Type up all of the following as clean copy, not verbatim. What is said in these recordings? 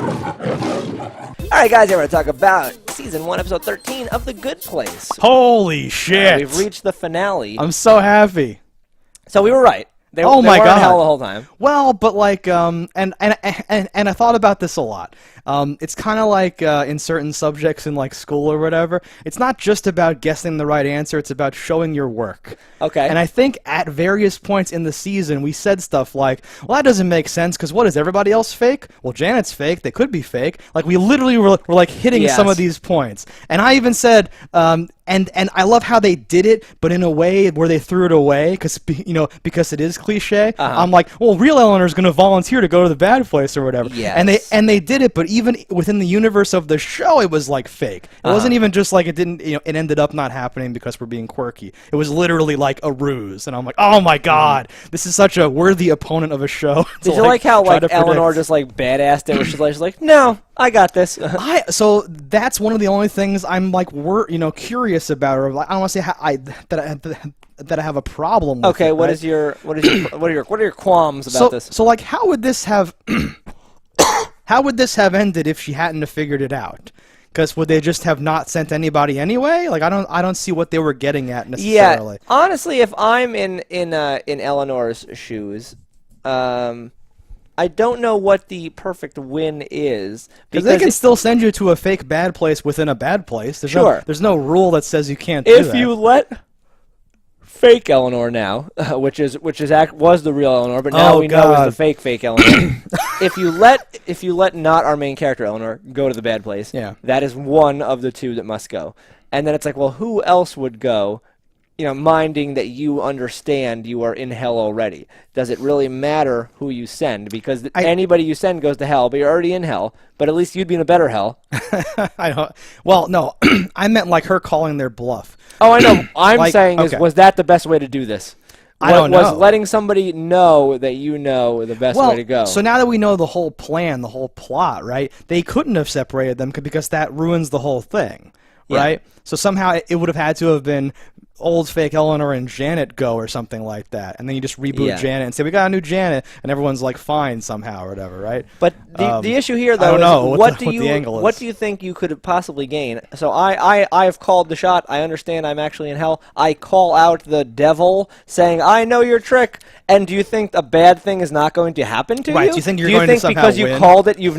All right, guys, here we're going to talk about Season 1, Episode 13 of The Good Place. Holy shit! We've reached the finale. I'm so happy. So we were right. They my were God. in hell the whole time. Well, but like, and I thought about this a lot. It's kind of like in certain subjects in like school or whatever. It's not just about guessing the right answer. It's about showing your work. Okay. And I think at various points in the season, we said stuff like, well, that doesn't make sense because what, is everybody else fake? Well, Janet's fake. They could be fake. Like, we literally were like hitting some of these points. And I even said, and I love how they did it, but in a way where they threw it away because it is cliche. I'm like, well, real Eleanor's going to volunteer to go to the bad place or whatever. Yes. And they did it, but even within the universe of the show, it was like fake. It wasn't even just like it didn't. It ended up not happening because we're being quirky. It was literally like a ruse, and I'm like, oh my God, this is such a worthy opponent of a show. Did you like how like Eleanor just like badassed it? Where she's like, no, I got this. So that's one of the only things I'm like curious about, or like, I don't want to say that I have a problem with. Okay, it, what right? are your qualms about this? So like, how would this have ended if she hadn't have figured it out? Because would they just have not sent anybody anyway? Like, I don't see what they were getting at necessarily. Yeah, honestly, if I'm in Eleanor's shoes, I don't know what the perfect win is. Because they can still send you to a fake bad place within a bad place. There's no rule that says you can't do that. If you let fake Eleanor now, which was the real Eleanor, but now we know it's the fake Eleanor. if you let not our main character Eleanor go to the bad place, that is one of the two that must go. And then it's like, well, who else would go? Minding that you understand you are in hell already. Does it really matter who you send? Because anybody you send goes to hell, but you're already in hell. But at least you'd be in a better hell. I don't. Well, no, I meant like her calling their bluff. Oh, I know. I'm saying was that the best way to do this? I don't know. Was letting somebody know that you know the best way to go. So now that we know the whole plan, the whole plot, right? They couldn't have separated them because that ruins the whole thing, right? So somehow it would have had to have been old fake Eleanor and Janet go or something like that, and then you just reboot Janet and say we got a new Janet, and everyone's like fine somehow or whatever, right? But the issue here though is what do you think you could possibly gain? So I have called the shot. I understand I'm actually in hell. I call out the devil saying I know your trick. And do you think a bad thing is not going to happen to you? Right? Do you think you're going to somehow because you called it, you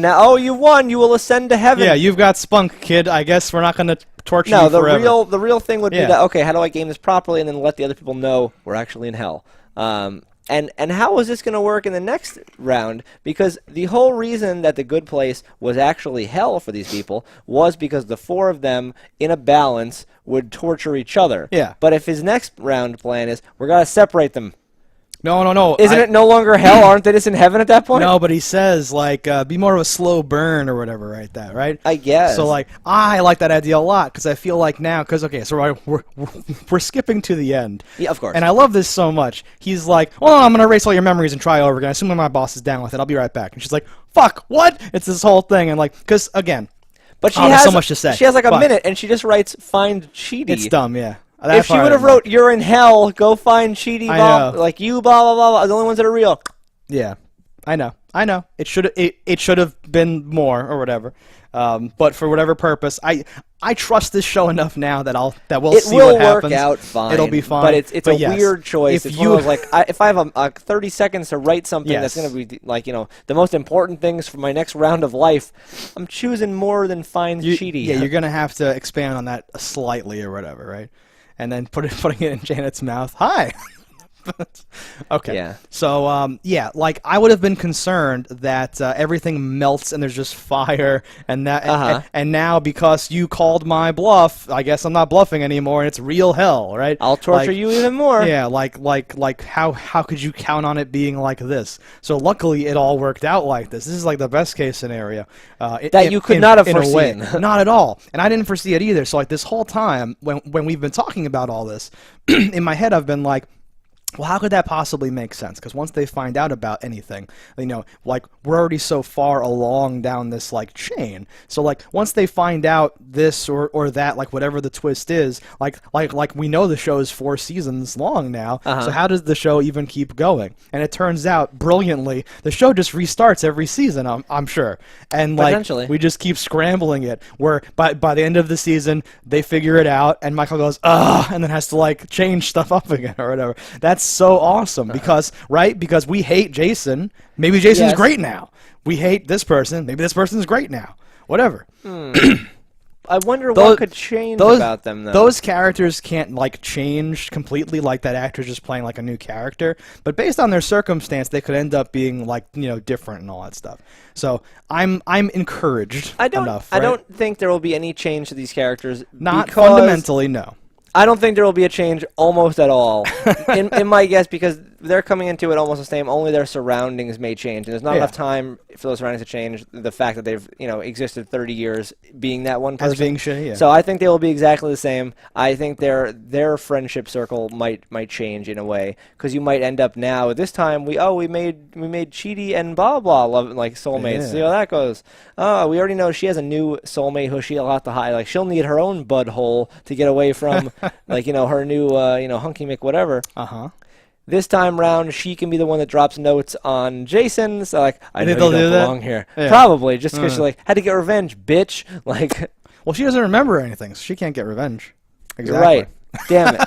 won, you will ascend to heaven? Yeah, you've got spunk, kid. I guess we're not going to torture you forever. No, the real thing would be that, okay, how do I game this properly and then let the other people know we're actually in hell? And how is this going to work in the next round? Because the whole reason that the good place was actually hell for these people was because the four of them, in a balance, would torture each other. Yeah. But if his next round plan is, we're going to separate them. No. Isn't it no longer hell? Aren't they just in heaven at that point? No, but he says, like, be more of a slow burn or whatever, right? I guess. So, like, I like that idea a lot because I feel like now, because, okay, so we're skipping to the end. Yeah, of course. And I love this so much. He's like, well, I'm going to erase all your memories and try over again. Assuming my boss is down with it, I'll be right back. And she's like, fuck, what? It's this whole thing. And, like, because, again, but she has so much to say. She has, like, a minute, and she just writes, find Chidi. It's dumb, yeah. If she would have wrote, you're in hell, go find Chidi, like you, blah, blah, blah, the only ones that are real. Yeah, I know. It should have been more or whatever. But for whatever purpose, I trust this show enough now that we'll see what happens. It will work out fine. It'll be fine. But it's a weird choice. It's one of those, like, if I have 30 seconds to write something that's going to be, like, the most important things for my next round of life, I'm choosing more than find Chidi. Yeah, you're going to have to expand on that slightly or whatever, right? And then putting it in Janet's mouth. Hi. Okay. Yeah. So, like, I would have been concerned that everything melts and there's just fire, and that, and now because you called my bluff, I guess I'm not bluffing anymore, and it's real hell, right? I'll torture you even more. Yeah, like how could you count on it being like this? So luckily, it all worked out like this. This is like the best case scenario. That you could not have foreseen. Not at all, and I didn't foresee it either. So like this whole time, when we've been talking about all this, in my head I've been like, Well, how could that possibly make sense? Because once they find out about anything, like we're already so far along down this like chain. So like once they find out this or that, like whatever the twist is, like we know the show is 4 seasons long now. So how does the show even keep going? And it turns out brilliantly, the show just restarts every season. I'm sure, and like we just keep scrambling it. Where by the end of the season, they figure it out, and Michael goes and then has to like change stuff up again or whatever. That's so awesome because we hate Jason. Maybe Jason's great now. We hate this person. Maybe this person's great now. Whatever. I wonder what could change about them, though. Those characters can't like change completely, like that actor's just playing like a new character. But based on their circumstance, they could end up being like different and all that stuff. So I'm encouraged enough. I don't think there will be any change to these characters. Not fundamentally, no. I don't think there will be a change almost at all, in my guess, because they're coming into it almost the same. Only their surroundings may change, and there's not enough time for those surroundings to change. The fact that they've existed 30 years being that one person, as being shitty, yeah. So I think they will be exactly the same. I think their friendship circle might change in a way, because you might end up now. This time we made Chidi and blah blah love like soulmates. Yeah. See how that goes. Oh, we already know she has a new soulmate who she'll have to hide. Like she'll need her own bud hole to get away from like her new hunky mick whatever. This time round, she can be the one that drops notes on Jason. So, like, I know you don't belong here. Yeah. Probably, just because she had to get revenge, bitch. Like, well, she doesn't remember anything, so she can't get revenge. Exactly. You're right. Damn it.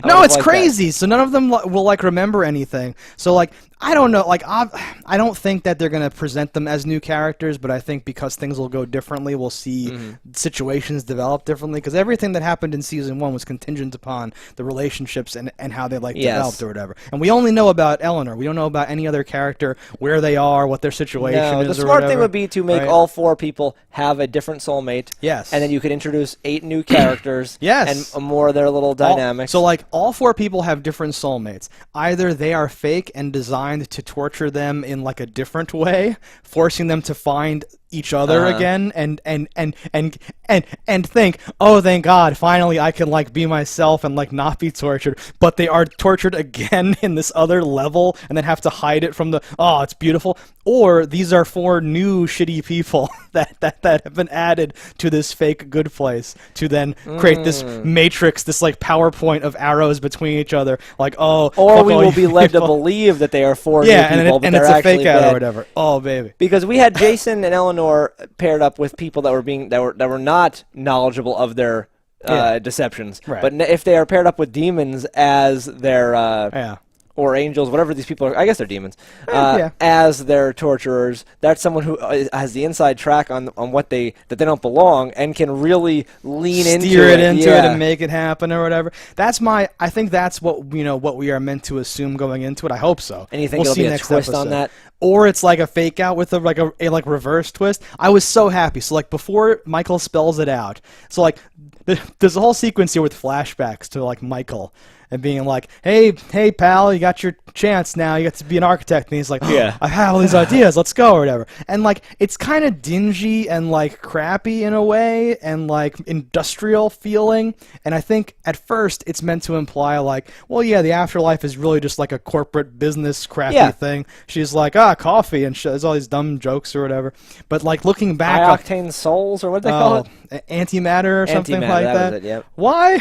No, it's crazy. So none of them will like remember anything. So like I don't know. Like I don't think that they're gonna present them as new characters, but I think because things will go differently, we'll see situations develop differently. Because everything that happened in season 1 was contingent upon the relationships and how they developed or whatever. And we only know about Eleanor. We don't know about any other character, where they are, what their situation is. The smart thing would be to make all 4 people have a different soulmate. Yes. And then you could introduce 8 new characters. Yes. And more of their little dynamics. So like all 4 people have different soulmates. Either they are fake and designed to torture them in like a different way, forcing them to find each other again and think, oh, thank God, finally I can like be myself and like not be tortured. But they are tortured again in this other level and then have to hide it from it's beautiful. Or these are 4 new shitty people that have been added to this fake good place to then create this matrix, this like PowerPoint of arrows between each other. Like, or we will be led to believe that they are 4 new people, and it's a fake out or whatever. Oh, baby. Because we had Jason and Eleanor paired up with people that were not knowledgeable of their deceptions. Right. But if they are paired up with demons as their or angels, whatever these people are, I guess they're demons, as their torturers, that's someone who has the inside track on what that they don't belong and can really steer it into it and make it happen or whatever. I think that's what what we are meant to assume going into it. I hope so. And you think there'll be a twist on that? Or it's like a fake out with a reverse twist. I was so happy. So like before Michael spells it out, so like there's a whole sequence here with flashbacks to like Michael and being like, hey pal, you got your chance now, you get to be an architect. And he's like, I have all these ideas, let's go or whatever. And like it's kind of dingy and like crappy in a way and like industrial feeling. And I think at first it's meant to imply like, well, yeah, the afterlife is really just like a corporate business crappy thing. She's like, coffee, and there's all these dumb jokes or whatever. But like looking back, high-octane souls, or what they call it? Antimatter or something like that. Was it, yep. Why?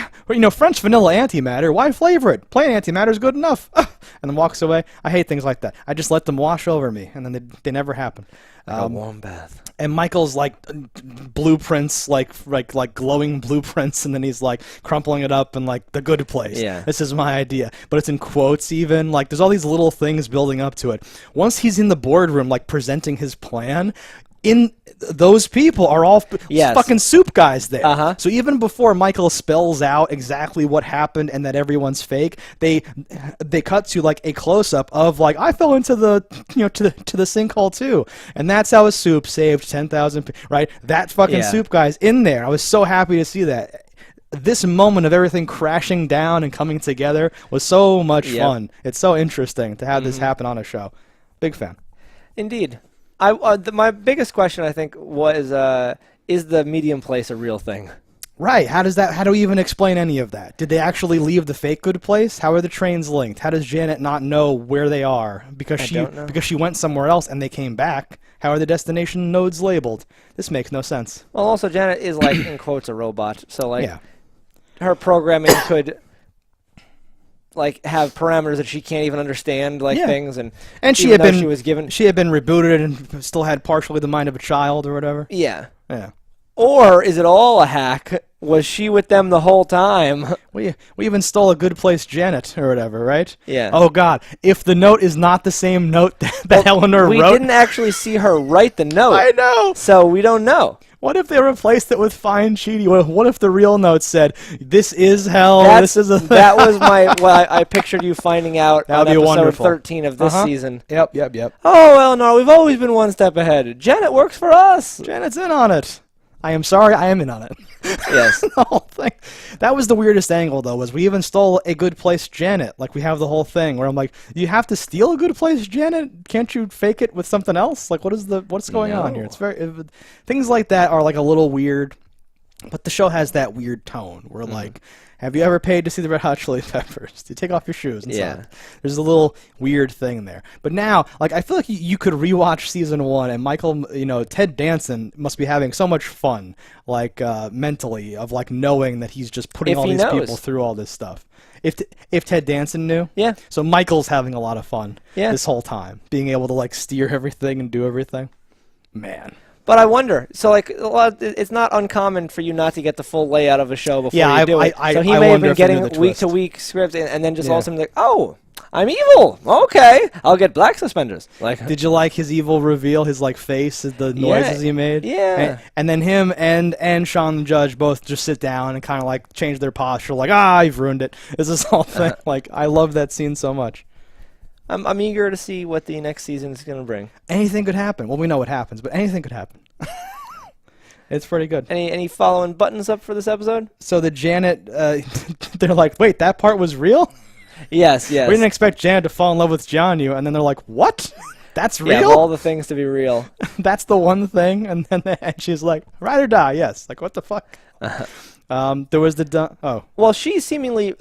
French vanilla antimatter. Why flavor it? Plain antimatter is good enough. And then walks away. I hate things like that. I just let them wash over me, and then they never happen. Like a warm bath. And Michael's like blueprints, like glowing blueprints, and then he's like crumpling it up and like the good place. Yeah. This is my idea, but it's in quotes even. Like there's all these little things building up to it. Once he's in the boardroom, like presenting his plan, those people are all fucking soup guys there. So even before Michael spells out exactly what happened and that everyone's fake, they cut to like a close up of like, I fell into the to the sinkhole too, and that's how a soup saved 10,000. Right, that fucking soup guy's in there. I was so happy to see that. This moment of everything crashing down and coming together was so much fun. It's so interesting to have this happen on a show. Big fan. Indeed. My biggest question, I think, was, is the medium place a real thing? Right. How do we even explain any of that? Did they actually leave the fake good place? How are the trains linked? How does Janet not know where they are? Because she went somewhere else and they came back. How are the destination nodes labeled? This makes no sense. Well, also Janet is like in quotes a robot, so like her programming could like have parameters that she can't even understand, like things, and she had been rebooted and still had partially the mind of a child or whatever. Yeah. Yeah. Or is it all a hack? Was she with them the whole time? We even stole a good place Janet or whatever, right? Yeah. Oh, God. If the note is not the same note that Eleanor wrote... We didn't actually see her write the note. I know. So we don't know. What if they replaced it with Find Cheaty? What if the real note said, this is hell, this is a thing? That was my... Well, I pictured you finding out on episode wonderful. 13 of this season. Yep. Oh, Eleanor, we've always been one step ahead. Janet works for us. Janet's in on it. I am sorry, I am in on it. Yes. The whole thing. That was the weirdest angle, though, was we even stole a good place Janet. Like, we have the whole thing where I'm like, you have to steal a good place Janet? Can't you fake it with something else? Like, what's going on here? It's things like that are, like, a little weird, but the show has that weird tone where, like, have you ever paid to see the Red Hot Chili Peppers? Do you take off your shoes and stuff? There's a little weird thing there. But now, like, I feel like you could rewatch season 1, and Michael, Ted Danson must be having so much fun, like, mentally, of, like, knowing that he's just putting all these people through all this stuff. If Ted Danson knew? Yeah. So Michael's having a lot of fun this whole time, being able to, like, steer everything and do everything. Man. But I wonder, so like, it's not uncommon for you not to get the full layout of a show before you do it. So he may have been getting week-to-week scripts, and then just all of a sudden like, oh, I'm evil. Okay, I'll get black suspenders. Like, did you like his evil reveal? His like face, the noises he made. Yeah. And then him and Sean the Judge both just sit down and kind of like change their posture. Like, you've ruined it. Is this whole thing? Like, I love that scene so much. I'm eager to see what the next season is going to bring. Anything could happen. Well, we know what happens, but anything could happen. It's pretty good. Any following buttons up for this episode? So the Janet, they're like, wait, that part was real? Yes. We didn't expect Janet to fall in love with John, and then they're like, what? That's real? Yeah, all the things to be real. That's the one thing, and she's like, ride or die, yes. Like, what the fuck? There was Well, she seemingly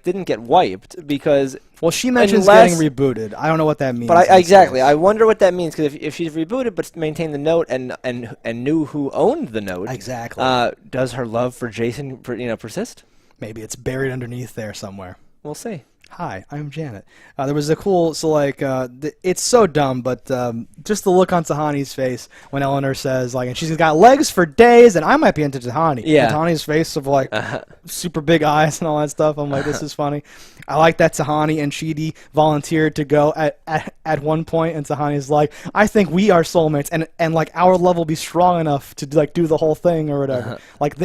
didn't get wiped because she mentions getting rebooted. I don't know what that means. But exactly, I wonder what that means because if she's rebooted but maintained the note and knew who owned the note, exactly, does her love for Jason persist? Maybe it's buried underneath there somewhere. We'll see. Hi, I'm Janet. There was a cool, it's so dumb, but just the look on Tahani's face when Eleanor says, like, and she's got legs for days, and I might be into Tahani. Yeah. And Tahani's face of, like, super big eyes and all that stuff. I'm like, this is funny. I like that Tahani and Chidi volunteered to go at one point, and Tahani's like, I think we are soulmates, and like, our love will be strong enough to, like, do the whole thing or whatever. Like,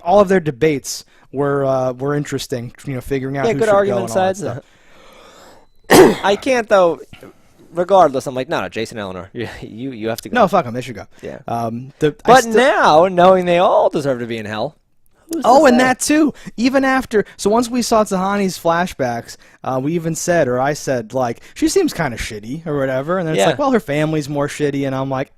all of their debates were interesting, figuring out who good should argument go and all that sides. stuff. I can't though. Regardless, I'm like, no, Jason, Eleanor, you have to go. No, fuck them. They should go. Yeah. But now, knowing they all deserve to be in hell. And that too. Even after, so once we saw Tahani's flashbacks, we even said, or I said, like, she seems kind of shitty or whatever, and then it's like, well, her family's more shitty, and I'm like,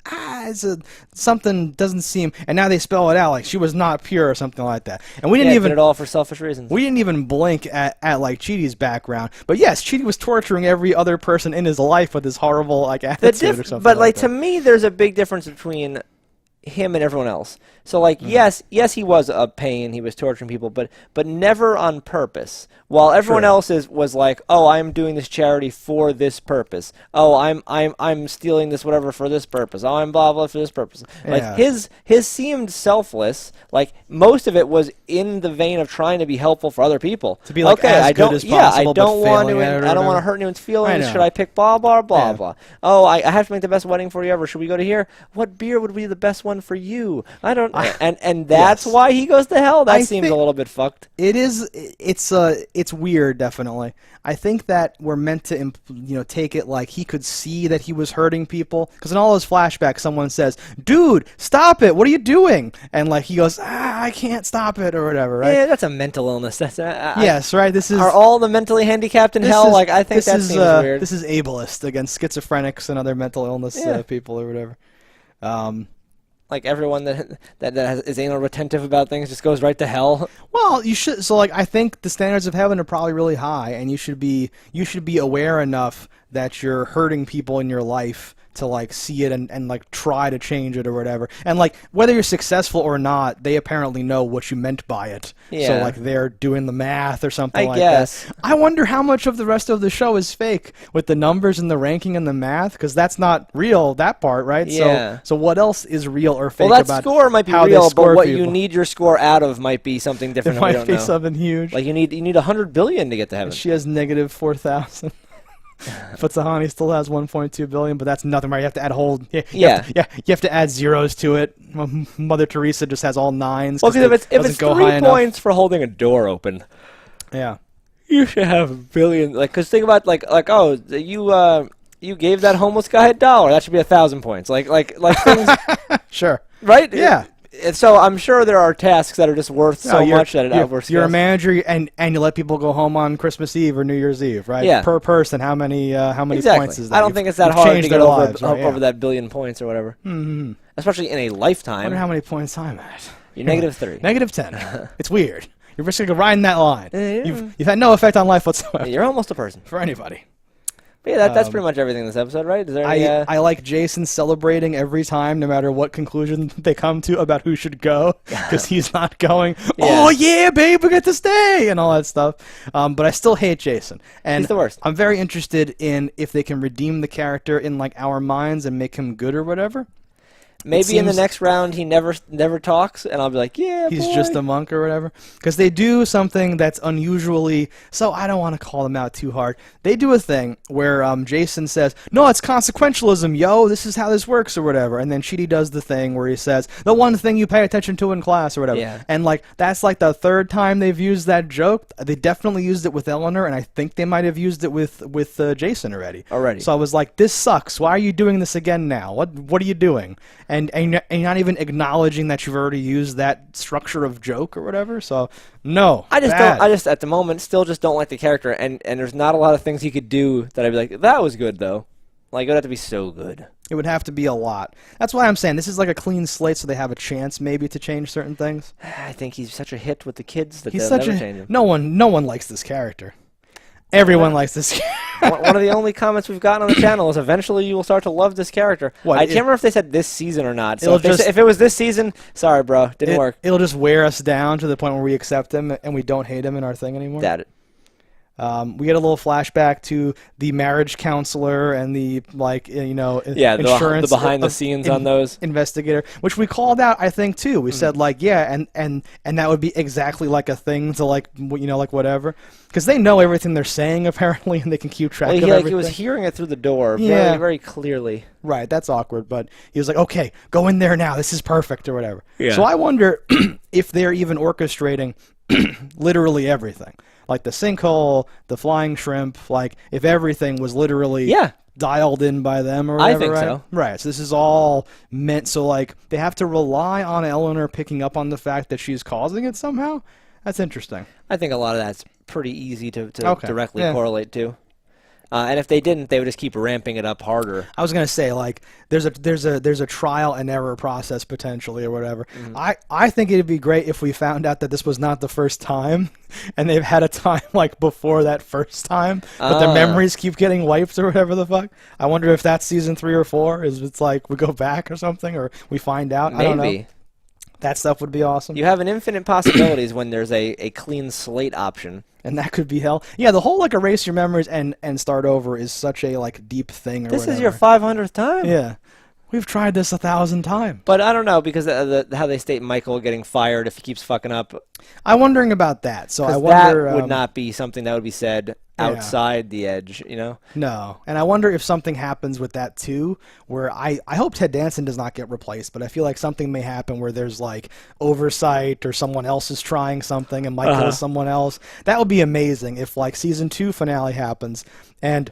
something doesn't seem, and now they spell it out like she was not pure or something like that, and we didn't even did it all for selfish reasons. We didn't even blink at like Chidi's background, but yes, Chidi was torturing every other person in his life with his horrible like attitude or something. But like to me, there's a big difference between him and everyone else. So like, yes, he was a pain. He was torturing people, but never on purpose. While everyone else was like, oh, I'm doing this charity for this purpose. Oh, I'm stealing this whatever for this purpose. Oh, I'm blah blah for this purpose. Like his seemed selfless. Like most of it was in the vein of trying to be helpful for other people. To be like as good as possible. I don't want to hurt anyone's feelings. Should I pick blah blah blah blah? Oh, I have to make the best wedding for you ever. Should we go to here? What beer would be the best one for you? I don't. And that's why he goes to hell. That seems a little bit fucked. It is. It's weird, definitely. I think that we're meant to, take it like he could see that he was hurting people. Because in all those flashbacks, someone says, "Dude, stop it! What are you doing?" And like he goes, "I can't stop it," or whatever. Right? Yeah, that's a mental illness. That's yes, right. This is. Are all the mentally handicapped in hell? Like I think that seems weird. This is ableist against schizophrenics and other mental illness people or whatever. Like everyone is anal retentive about things just goes right to hell. Well, you should. So like, I think the standards of heaven are probably really high, and you should be aware enough that you're hurting people in your life to like see it and like try to change it or whatever. And like whether you're successful or not, they apparently know what you meant by it. Yeah. So like they're doing the math or something like guess. that. I wonder how much of the rest of the show is fake with the numbers and the ranking and the math, because that's not real, that part, right? Yeah. So what else is real or fake well, that about score might be how real, they score but what people? you need your score out of might be something different. It that we might don't be know. something huge. Like you need 100 billion to get to heaven. She has negative 4,000. Fatsahani still has 1.2 billion, but that's nothing, right? You have to add a whole. You have to add zeros to it. Mother Teresa just has all nines. Well, because if it's 3 points for holding a door open, yeah, you should have a billion. Like, because think about like oh, you gave that homeless guy $1. That should be 1,000 points. Like things. Sure. Right. Yeah. So I'm sure there are tasks that are just worth so much that it outworks. You're a manager, and you let people go home on Christmas Eve or New Year's Eve, right? Yeah. Per person, how many exactly. points is that? I don't think it's that hard to get over that billion points or whatever. Mm-hmm. Especially in a lifetime. I wonder how many points I'm at. You're -3. -10. It's weird. You're just going to ride in that line. Yeah. You've had no effect on life whatsoever. You're almost a person. For anybody. But yeah, that's pretty much everything in this episode, right? Is there any, I like Jason celebrating every time, no matter what conclusion they come to about who should go, because he's not going, oh yeah, babe, we get to stay, and all that stuff. But I still hate Jason. And he's the worst. I'm very interested in if they can redeem the character in like our minds and make him good or whatever. Maybe in the next round he never talks, and I'll be like, yeah, he's just a monk or whatever. Because they do something that's unusually, so I don't want to call them out too hard. They do a thing where Jason says, no, it's consequentialism, yo, this is how this works or whatever. And then Chidi does the thing where he says, the one thing you pay attention to in class or whatever. Yeah. And like that's like the third time they've used that joke. They definitely used it with Eleanor, and I think they might have used it with Jason already. So I was like, this sucks. Why are you doing this again now? What are you doing? And you're not even acknowledging that you've already used that structure of joke or whatever. So no, I just at the moment still just don't like the character, and there's not a lot of things he could do that I'd be like, that was good though. Like it would have to be so good. It would have to be a lot. That's why I'm saying this is like a clean slate, so they have a chance maybe to change certain things. I think he's such a hit with the kids that he's they'll never change him. No one likes this character. Everyone likes this character. One of the only comments we've gotten on the channel is eventually you will start to love this character. I can't remember if they said this season or not. So if it was this season, sorry, bro, didn't work. It'll just wear us down to the point where we accept him and we don't hate him in our thing anymore. We get a little flashback to the marriage counselor and the insurance the behind the scenes on those investigator, which we called out, I think too. We said like and that would be exactly like a thing to like whatever, because they know everything they're saying apparently, and they can keep track of everything. He was hearing it through the door very, very clearly. Right, that's awkward, but he was like, okay, go in there now. This is perfect or whatever. Yeah. So I wonder if they're even orchestrating literally everything. Like the sinkhole, the flying shrimp, like if everything was literally dialed in by them or whatever, I think right? so. Right, so this is all meant, so like they have to rely on Eleanor picking up on the fact that she's causing it somehow? That's interesting. I think a lot of that's pretty easy to directly correlate to. And if they didn't, they would just keep ramping it up harder. I was gonna say, like, there's a trial and error process potentially or whatever. Mm-hmm. I think it'd be great if we found out that this was not the first time, and they've had a time like before that first time, but their memories keep getting wiped or whatever the fuck. I wonder if that's season 3 or 4. It's like we go back or something, or we find out. Maybe. I don't know. That stuff would be awesome. You have an infinite possibilities when there's a clean slate option. And that could be hell. Yeah, the whole like erase your memories and start over is such a like deep thing. Or this whatever. Is your 500th time. Yeah, we've tried this 1,000 times. But I don't know, because how they state Michael getting fired if he keeps fucking up. I'm wondering about that. So I wonder that would not be something that would be said outside the edge, you know? No, and I wonder if something happens with that too, where I hope Ted Danson does not get replaced, but I feel like something may happen where there's like oversight or someone else is trying something and Michael is someone else. That would be amazing if like season 2 finale happens and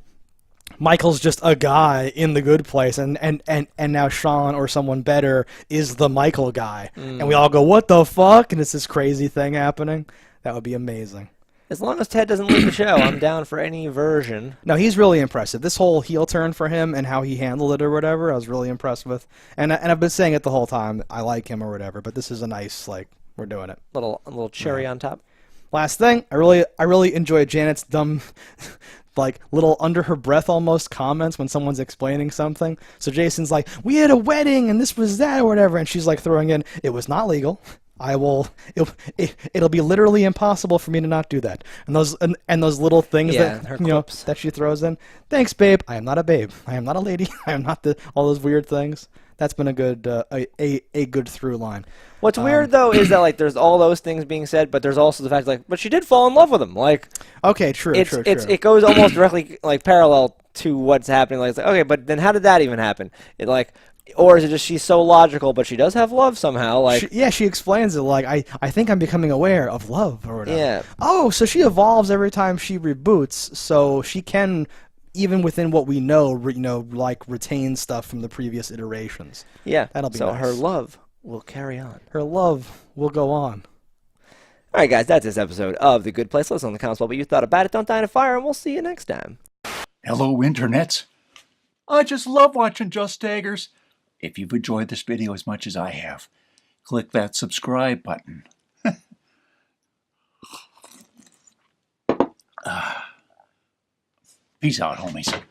Michael's just a guy in the good place, and now Sean or someone better is the Michael guy, and we all go, what the fuck? And it's this crazy thing happening. That would be amazing. As long as Ted doesn't leave the show, I'm down for any version. No, he's really impressive. This whole heel turn for him and how he handled it or whatever, I was really impressed with. And I've been saying it the whole time. I like him or whatever, but this is a nice, like, we're doing it. A little cherry on top. Last thing, I really enjoyed Janet's dumb, like, little under her breath almost comments when someone's explaining something. So Jason's like, we had a wedding and this was that or whatever, and she's like throwing in, it was not legal. It'll be literally impossible for me to not do that. And those little things that she throws in. Thanks, babe. I am not a babe. I am not a lady. I am not all those weird things. That's been a good good through line. What's weird though is that like there's all those things being said, but there's also the fact like, but she did fall in love with him. Like, okay, true. It goes almost directly like parallel to what's happening. Like, it's like, okay, but then how did that even happen? Or is it just she's so logical, but she does have love somehow? Like, she explains it like, I think I'm becoming aware of love or whatever. Yeah. Oh, so she evolves every time she reboots, so she can, even within what we know, like retain stuff from the previous iterations. Yeah. That'll be so nice. Her love will carry on. Her love will go on. All right, guys, that's this episode of The Good Place. Let us know in the comments what you thought about it. Don't die in a fire, and we'll see you next time. Hello, internets. I just love watching JustDaggers. If you've enjoyed this video as much as I have, click that subscribe button. Peace out, homies.